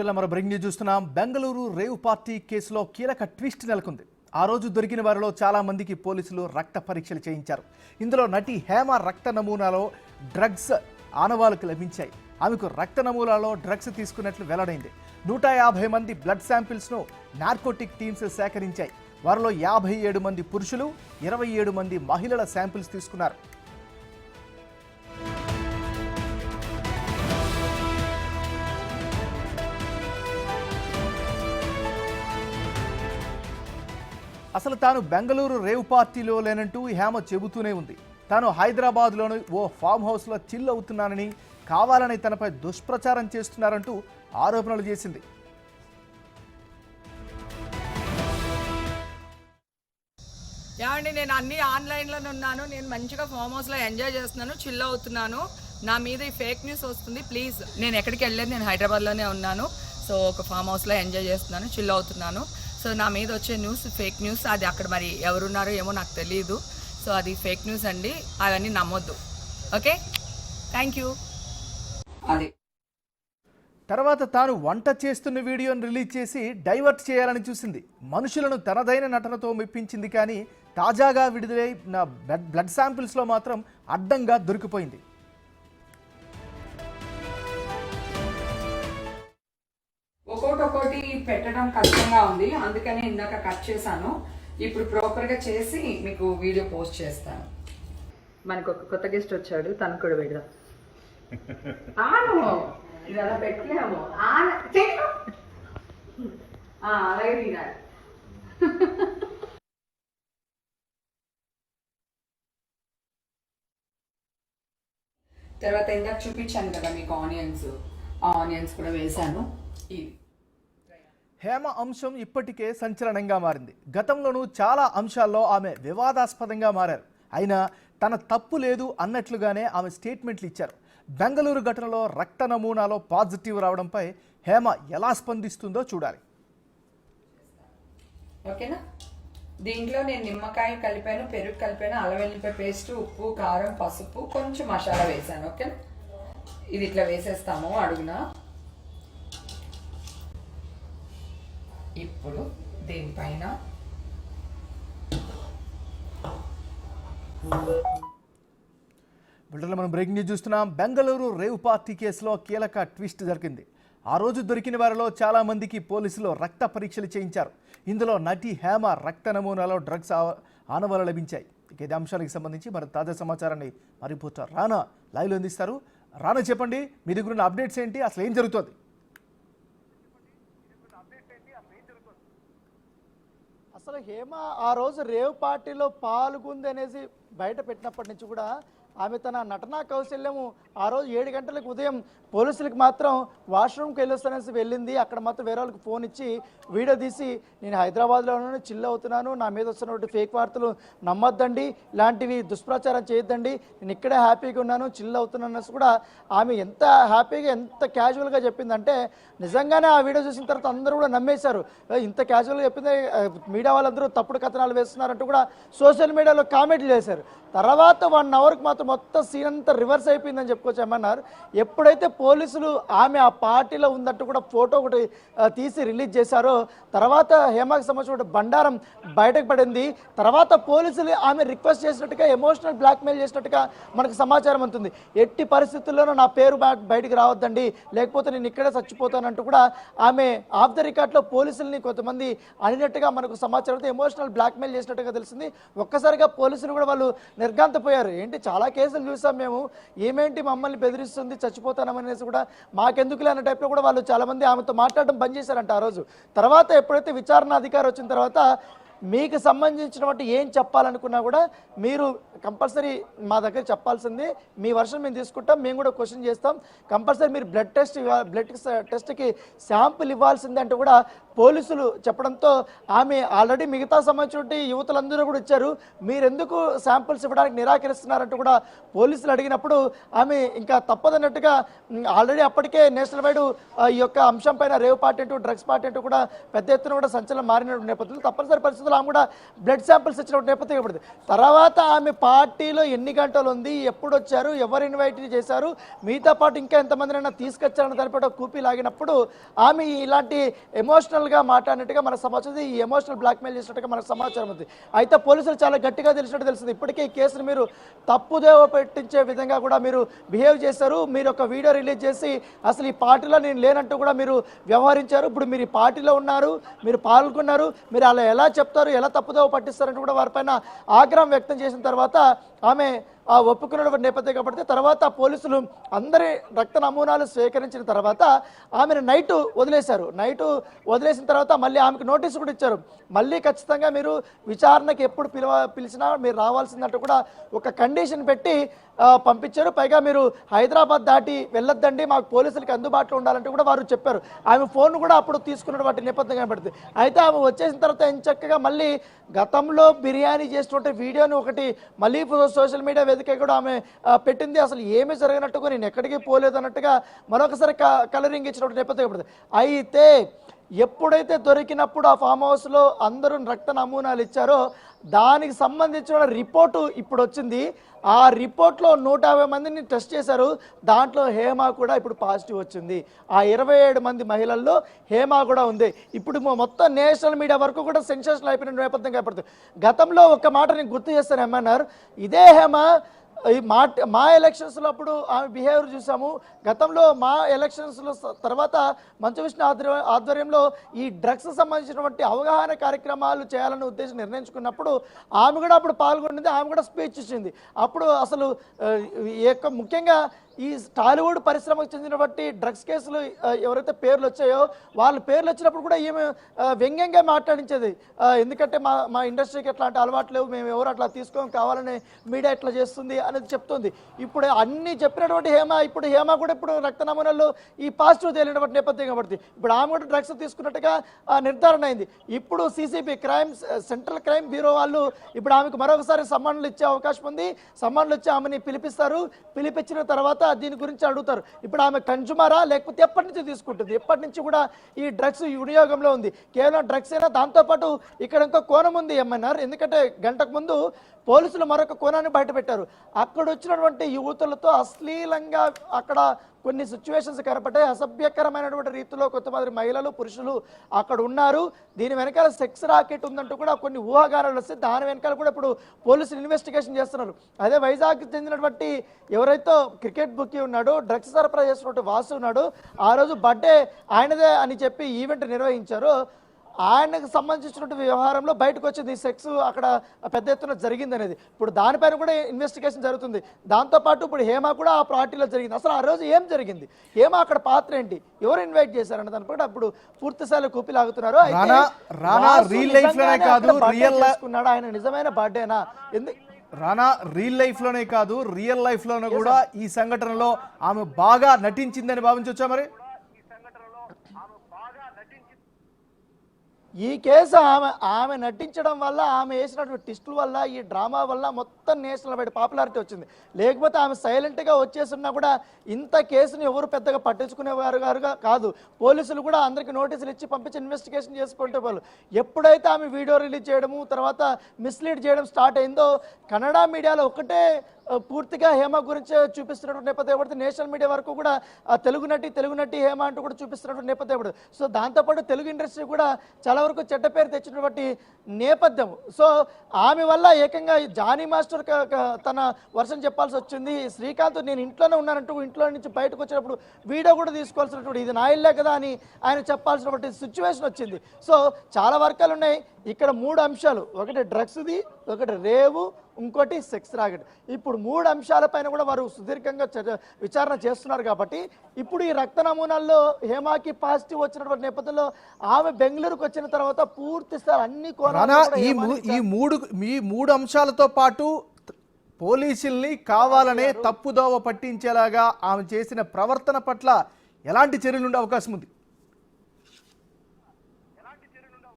మరో breaking news చూస్తున్నాం. Bengaluru rave party కేసులో కీలక ట్విస్ట్ నెలకొంది. ఆ రోజు దొరికిన వారిలో చాలా మందికి పోలీసులు రక్త పరీక్షలు చేయించారు. ఇందులో నటి హేమ రక్త నమూనాలో డ్రగ్స్ ఆనవాళ్లకు లభించాయి. ఆమెకు రక్త నమూనాలో డ్రగ్స్ తీసుకున్నట్లు వెల్లడైంది. 150 మంది బ్లడ్ శాంపిల్స్ను నార్కోటిక్ టీమ్స్ సేకరించాయి. వారిలో 57 మంది పురుషులు, 27 మంది మహిళల శాంపిల్స్ తీసుకున్నారు. అసలు తాను బెంగళూరు రేవ్ పార్టీలో లేనంటూ హేమ చెబుతూనే ఉంది. తాను హైదరాబాద్లోని ఓ ఫామ్ హౌస్లో చిల్ అవుతున్నానని, కావాలని తనపై దుష్ప్రచారం చేస్తున్నారంటూ ఆరోపణలు చేసింది. ఏమండి, నేను అన్ని ఆన్లైన్లోనే ఉన్నాను. నేను మంచిగా ఫామ్ హౌస్లో ఎంజాయ్ చేస్తున్నాను, చిల్ అవుతున్నాను. నా మీద ఈ ఫేక్ న్యూస్ వస్తుంది. ప్లీజ్, నేను ఎక్కడికి వెళ్ళలేదు, నేను హైదరాబాద్లోనే ఉన్నాను. సో ఒక ఫామ్ హౌస్లో ఎంజాయ్ చేస్తున్నాను, చిల్ అవుతున్నాను. సో నా మీద వచ్చే న్యూస్ ఫేక్ న్యూస్. అది అక్కడ మరి ఎవరున్నారో ఏమో నాకు తెలియదు. సో అది ఫేక్ న్యూస్ అండి, అవన్నీ నమ్మొద్దు. Okay, thank you. అది తర్వాత తాను వంట చేస్తున్న వీడియోను రిలీజ్ చేసి డైవర్ట్ చేయాలని చూసింది. మనుషులను తనదైన నటనతో మెప్పించింది. కానీ తాజాగా విడుదలైన బ్లడ్ శాంపిల్స్లో మాత్రం అడ్డంగా దొరికిపోయింది. ఒక్కొక్కటి పెట్టడం కష్టంగా ఉంది, అందుకని ఇందాక కట్ చేశాను. ఇప్పుడు ప్రాపర్గా చేసి మీకు వీడియో పోస్ట్ చేస్తాను. మనకు ఒక కొత్త గెస్ట్ వచ్చాడు, తను కూడా పెడదాం. ఇది అలా పెట్టలేము, అలాగే తినాలి. తర్వాత ఇందాక చూపించాను కదా మీకు ఆనియన్స్ కూడా వేశాను. హేమ అంశం ఇప్పటికే సంచలనంగా మారింది. గతంలోనూ చాలా అంశాల్లో ఆమె వివాదాస్పదంగా మారారు. అయినా తన తప్పు లేదు అన్నట్లుగానే ఆమె స్టేట్మెంట్లు ఇచ్చారు. బెంగళూరు ఘటనలో రక్త నమూనాలో పాజిటివ్ రావడంపై హేమ ఎలా స్పందిస్తుందో చూడాలి. ఓకేనా, దీంట్లో నేను నిమ్మకాయ కలిపాను, పెరుగు కలిపాను, అల్లం వెల్లిపాయ పేస్ట్, ఉప్పు, కారం, పసుపు, కొంచెం మసాలా వేసాను. ఓకేనా, ఇది ఇట్లా వేసేస్తాము అడుగున. ఇప్పుడు దీనిపైన బుల్టన్లో మనం బ్రేకింగ్ న్యూస్ చూస్తున్నాం. బెంగళూరు రేవ్ పార్టీ కేసులో కీలక ట్విస్ట్ జరిగింది. ఆ రోజు దొరికిన వారిలో చాలా మందికి పోలీసులు రక్త పరీక్షలు చేయించారు. ఇందులో నటి హేమ రక్త నమూనాలో డ్రగ్స్ ఆనవాళ్లు లభించాయి. ఇక ఇదే అంశానికి సంబంధించి మరి తాజా సమాచారాన్ని మా రిపోర్టర్ రానా లైవ్లో అందిస్తారు. రానా, చెప్పండి, మీ దగ్గర ఉన్న అప్డేట్స్ ఏంటి, అసలు ఏం జరుగుతుంది? అసలు హేమ ఆ రోజు రేవ్ పార్టీలో పాల్గొంది అనేసి బయట పెట్టినప్పటి నుంచి కూడా ఆమె తన నటనా కౌశల్యము ఆ రోజు 7 గంటలకు ఉదయం పోలీసులకు మాత్రం వాష్రూమ్కి వెళ్ళొస్తానేసి వెళ్ళింది. అక్కడ మాత్రం వేరే వాళ్ళకి ఫోన్ ఇచ్చి వీడియో తీసి, నేను హైదరాబాద్లో ఉన్నాను, చిల్ అవుతున్నాను, నా మీద వస్తున్నటువంటి ఫేక్ వార్తలు నమ్మొద్దండి, ఇలాంటివి దుష్ప్రచారం చేయొద్దండి, నేను ఇక్కడే హ్యాపీగా ఉన్నాను, చిల్ అవుతున్నాను అనేసి కూడా ఆమె ఎంత హ్యాపీగా ఎంత క్యాజువల్గా చెప్పిందంటే నిజంగానే ఆ వీడియో చూసిన తర్వాత అందరూ కూడా నమ్మేశారు. ఇంత క్యాజువల్గా చెప్పింది, మీడియా వాళ్ళందరూ తప్పుడు కథనాలు వేస్తున్నారంటూ కూడా సోషల్ మీడియాలో కామెంట్లు చేశారు. తర్వాత 1 అవర్కి మాత్రం మొత్తం సీన్ అంతా రివర్స్ అయిపోయిందని చెప్పుకోవచ్చు. ఏమన్నారు, ఎప్పుడైతే పోలీసులు ఆమె ఆ పార్టీలో ఉందంటూ కూడా ఫోటో ఒకటి తీసి రిలీజ్ చేశారో తర్వాత హేమకు సంబంధించిన బండారం బయటకు పడింది. తర్వాత పోలీసులు ఆమె రిక్వెస్ట్ చేసినట్టుగా ఎమోషనల్ బ్లాక్మెయిల్ చేసినట్టుగా మనకు సమాచారం ఉంటుంది. ఎట్టి పరిస్థితుల్లోనూ నా పేరు బయటికి రావద్దండి, లేకపోతే నేను ఇక్కడే చచ్చిపోతానంటూ కూడా ఆమె ఆఫ్ ద రికార్డ్లో పోలీసుల్ని కొంతమంది అనినట్టుగా మనకు సమాచారం ఎమోషనల్ బ్లాక్మెయిల్ చేసినట్టుగా తెలిసింది. ఒక్కసారిగా పోలీసులు కూడా వాళ్ళు నిర్ఘాంతపోయారు. ఏంటి, చాలా కేసులు చూసాం మేము, ఏమేంటి మమ్మల్ని బెదిరిస్తుంది, చచ్చిపోతానమనేసి కూడా మాకెందుకులే అన్న టైప్లో కూడా వాళ్ళు చాలామంది ఆమెతో మాట్లాడడం బంద్ చేశారంట ఆ రోజు. తర్వాత ఎప్పుడైతే విచారణ అధికారి వచ్చిన తర్వాత మీకు సంబంధించినటువంటి ఏం చెప్పాలనుకున్నా కూడా మీరు కంపల్సరీ మా దగ్గర చెప్పాల్సింది, మీ వర్షన్ మేము తీసుకుంటాం, మేము కూడా క్వశ్చన్ చేస్తాం, కంపల్సరీ మీరు బ్లడ్ టెస్ట్కి శాంపుల్ ఇవ్వాల్సిందే అంటూ కూడా పోలీసులు చెప్పడంతో ఆమె ఆల్రెడీ మిగతా సంబంధించిన యువతులందరూ కూడా ఇచ్చారు, మీరెందుకు శాంపుల్స్ ఇవ్వడానికి నిరాకరిస్తున్నారంటూ కూడా పోలీసులు అడిగినప్పుడు ఆమె ఇంకా తప్పదన్నట్టుగా ఆల్రెడీ అప్పటికే నేషనల్ వైడ్ ఈ యొక్క అంశం పైన రేవ్ పార్టీ అంటూ డ్రగ్స్ పార్టీ అంటూ కూడా పెద్ద ఎత్తున కూడా సంచలనం మారిన నేపథ్యంలో తప్పనిసరి పరిస్థితుల్లో ఆమె కూడా బ్లడ్ శాంపిల్స్ ఇచ్చిన నేపథ్యం ఇవ్వబడింది. తర్వాత ఆమె పార్టీలో ఎన్ని గంటలు ఉంది, ఎప్పుడు వచ్చారు, ఎవరు ఇన్వైట్ చేశారు, మీతో పాటు ఇంకా ఎంతమందినైనా తీసుకొచ్చారని దానిపై కూపీ లాగినప్పుడు ఆమె ఇలాంటి ఎమోషనల్గా మాట్లాడినట్టుగా మనకు సమాచారం, ఈ ఎమోషనల్ బ్లాక్మెయిల్ చేసినట్టుగా మనకు సమాచారం ఉంది. అయితే పోలీసులు చాలా గట్టిగా తెలిసినట్టు తెలిసింది, ఇప్పటికే ఈ కేసును మీరు తప్పుదేవ పెట్టించే విధంగా కూడా మీరు బిహేవ్ చేశారు, మీరు ఒక వీడియో రిలీజ్ చేసి అసలు ఈ పార్టీలో నేను లేనంటూ కూడా మీరు వ్యవహరించారు, ఇప్పుడు మీరు ఈ పార్టీలో ఉన్నారు, మీరు పాల్గొన్నారు, మీరు అలా ఎలా చెప్తారు, ఎలా తప్పుదేవ పట్టిస్తారంటూ కూడా వారిపైన ఆగ్రహం వ్యక్తం చేసిన తర్వాత ఆమె ఒప్పుకున్న నేపథ్యం కాబట్టి తర్వాత పోలీసులు అందరి రక్త నమూనాలు స్వీకరించిన తర్వాత ఆమెను నైట్ వదిలేసిన తర్వాత మళ్ళీ ఆమెకు నోటీసు కూడా ఇచ్చారు, మళ్ళీ ఖచ్చితంగా మీరు విచారణకి ఎప్పుడు పిలిచినా మీరు రావాల్సిందంటూ కూడా ఒక కండిషన్ పెట్టి పంపించారు. పైగా మీరు హైదరాబాద్ దాటి వెళ్ళొద్దండి, మాకు పోలీసులకి అందుబాటులో ఉండాలంటూ కూడా వారు చెప్పారు. ఆమె ఫోన్ కూడా అప్పుడు తీసుకున్నటువంటి నేపథ్యం కనబడుతుంది. అయితే ఆమె వచ్చేసిన తర్వాత చక్కగా మళ్ళీ గతంలో బిర్యానీ చేసినటువంటి వీడియోని ఒకటి మళ్ళీ సోషల్ మీడియా వేదిక కూడా ఆమె పెట్టింది. అసలు ఏమీ జరగనట్టుగా నేను ఎక్కడికి పోలేదు అన్నట్టుగా మరొకసారి కలరింగ్ ఇచ్చినటువంటి నేపథ్యం కనబడుతుంది. అయితే ఎప్పుడైతే దొరికినప్పుడు ఆ ఫామ్ హౌస్లో అందరూ రక్త నమూనాలు ఇచ్చారో దానికి సంబంధించిన రిపోర్టు ఇప్పుడు వచ్చింది. ఆ రిపోర్ట్లో 150 మందిని టెస్ట్ చేశారు, దాంట్లో హేమ కూడా ఇప్పుడు పాజిటివ్ వచ్చింది. ఆ 27 మంది మహిళల్లో హేమ కూడా ఉంది. ఇప్పుడు మొత్తం నేషనల్ మీడియా వరకు కూడా సెన్సేషన్ అయిపోయిన నేపథ్యం కనపడుతుంది. గతంలో ఒక మాట నేను గుర్తు చేస్తాను, ఏమన్నారు, ఇదే హేమ ఈ మా ఎలక్షన్స్లో అప్పుడు ఆమె బిహేవియర్ చూసాము, గతంలో మా ఎలక్షన్స్లో తర్వాత మంచు విష్ణు ఆధ్వర్యంలో ఈ డ్రగ్స్ సంబంధించినటువంటి అవగాహన కార్యక్రమాలు చేయాలనే ఉద్దేశం నిర్ణయించుకున్నప్పుడు ఆమె కూడా అప్పుడు పాల్గొండింది, ఆమె కూడా స్పీచ్ ఇచ్చింది. అప్పుడు అసలు ముఖ్యంగా ఈ టాలీవుడ్ పరిశ్రమకు చెందినటువంటి డ్రగ్స్ కేసులు ఎవరైతే పేర్లు వచ్చాయో వాళ్ళ పేర్లు వచ్చినప్పుడు కూడా ఈమె వ్యంగ్యంగా మాట్లాడించేది, ఎందుకంటే మా ఇండస్ట్రీకి ఎట్లాంటి అలవాటు లేవు, మేము ఎవరు అట్లా తీసుకోం, కావాలని మీడియా ఇట్లా చేస్తుంది అనేది చెప్తుంది. ఇప్పుడు అన్ని చెప్పినటువంటి ఇప్పుడు హేమ కూడా ఇప్పుడు రక్త నమూనాల్లో ఈ పాజిటివ్ తేలినటువంటి నేపథ్యం కాబట్టి ఇప్పుడు ఆమె కూడా డ్రగ్స్ తీసుకున్నట్టుగా నిర్ధారణ అయింది. ఇప్పుడు సిసిబి సెంట్రల్ క్రైమ్ బ్యూరో వాళ్ళు ఇప్పుడు ఆమెకు మరొకసారి సమ్మన్లు ఇచ్చే అవకాశం ఉంది. సమ్మన్లు ఇచ్చి ఆమెని పిలిపిస్తారు, పిలిపించిన తర్వాత దీని గురించి అడుగుతారు. ఇప్పుడు ఆమె కన్జ్యూమరా లేకపోతే ఎప్పటి నుంచి తీసుకుంటుంది, ఎప్పటి నుంచి కూడా ఈ డ్రగ్స్ వినియోగంలో ఉంది, కేవలం డ్రగ్స్ అయినా దాంతోపాటు ఇక్కడ ఇంకో కోణం ఉంది ఏమన్నారు, ఎందుకంటే గంటకు ముందు పోలీసులు మరొక కోణాన్ని బయటపెట్టారు. అక్కడ వచ్చినటువంటి యువతులతో అశ్లీలంగా అక్కడ కొన్ని సిచ్యువేషన్స్ కనపడ్డాయి, అసభ్యకరమైనటువంటి రీతిలో కొంతమంది మహిళలు పురుషులు అక్కడ ఉన్నారు, దీని వెనకాల సెక్స్ రాకెట్ ఉందంటూ కూడా కొన్ని ఊహాగానాలు వస్తే దాని వెనకాల కూడా ఇప్పుడు పోలీసులు ఇన్వెస్టిగేషన్ చేస్తున్నారు. అదే వైజాగ్కి చెందినటువంటి ఎవరైతే క్రికెట్ బుక్కి ఉన్నాడో డ్రగ్స్ సరఫరా చేస్తున్నటువంటి వాసు ఉన్నాడో ఆ రోజు బర్త్డే ఆయనదే అని చెప్పి ఈవెంట్ నిర్వహించారు. ఆయనకు సంబంధించినటువంటి వ్యవహారంలో బయటకు వచ్చింది సెక్స్ అక్కడ పెద్ద ఎత్తున జరిగింది అనేది. ఇప్పుడు దానిపైన కూడా ఇన్వెస్టిగేషన్ జరుగుతుంది. దాంతోపాటు ఇప్పుడు హేమ కూడా ఆ పార్టీలో జరిగింది, అసలు ఆ రోజు ఏం జరిగింది, హేమ అక్కడ పాత్ర ఏంటి, ఎవరు ఇన్వైట్ చేశారన్న దాని కూడా అప్పుడు పూర్తిస్థాయిలో కూపిలాగుతున్నారు. ఆయన నిజమైన బర్త్డేనా రానా రియల్ లైఫ్లోనే కాదు రియల్ లైఫ్లోనే కూడా ఈ సంఘటనలో ఆమె బాగా నటించిందని భావించవచ్చా? మరి ఈ కేసు ఆమె నటించడం వల్ల ఆమె వేసినటువంటి ట్విస్టుల వల్ల ఈ డ్రామా వల్ల మొత్తం నేషనల్ వైడ్ పాపులారిటీ వచ్చింది. లేకపోతే ఆమె సైలెంట్గా వచ్చేస్తున్నా కూడా ఇంత కేసుని ఎవరు పెద్దగా పట్టించుకునేవారు కాదు. పోలీసులు కూడా అందరికీ నోటీసులు ఇచ్చి పంపించి ఇన్వెస్టిగేషన్ చేసుకుంటే వాళ్ళు ఎప్పుడైతే ఆమె వీడియో రిలీజ్ చేయడము తర్వాత మిస్లీడ్ చేయడం స్టార్ట్ అయిందో కన్నడ మీడియాలో ఒకటే పూర్తిగా హేమ గురించి చూపిస్తున్నటువంటి నేపథ్యం పడుతుంది. నేషనల్ మీడియా వరకు కూడా తెలుగు నటి హేమ అంటూ కూడా చూపిస్తున్నటువంటి నేపథ్యం పడుతుంది. సో దాంతోపాటు తెలుగు ఇండస్ట్రీ కూడా చాలా వరకు చెడ్డ పేరు తెచ్చినటువంటి నేపథ్యం. సో ఆమె వల్ల ఏకంగా జానీ మాస్టర్ తన వర్షం చెప్పాల్సి వచ్చింది. శ్రీకాంత్ నేను ఇంట్లోనే ఉన్నానంటూ ఇంట్లో నుంచి బయటకు వచ్చినప్పుడు వీడియో కూడా తీసుకోవాల్సినటువంటి ఇది నా ఇల్లే కదా అని ఆయన చెప్పాల్సినటువంటి సిచ్యువేషన్ వచ్చింది. సో చాలా వర్గాలు ఉన్నాయి ఇక్కడ. 3 అంశాలు, ఒకటి డ్రగ్స్ది, ఒకటి రేవు, ఇంకోటి సెక్స్ రాకెట్. ఇప్పుడు 3 అంశాలపైన కూడా వారు సుదీర్ఘంగా విచారణ చేస్తున్నారు. కాబట్టి ఇప్పుడు ఈ రక్త నమూనాల్లో హేమాకి పాజిటివ్ వచ్చినటువంటి నేపథ్యంలో ఆమె బెంగళూరుకు వచ్చిన తర్వాత పూర్తి స్థాయి అన్ని ఈ మూడు అంశాలతో పాటు పోలీసుల్ని కావాలనే తప్పుదోవ పట్టించేలాగా ఆమె చేసిన ప్రవర్తన పట్ల ఎలాంటి చర్యలు ఉండే అవకాశం ఉంది?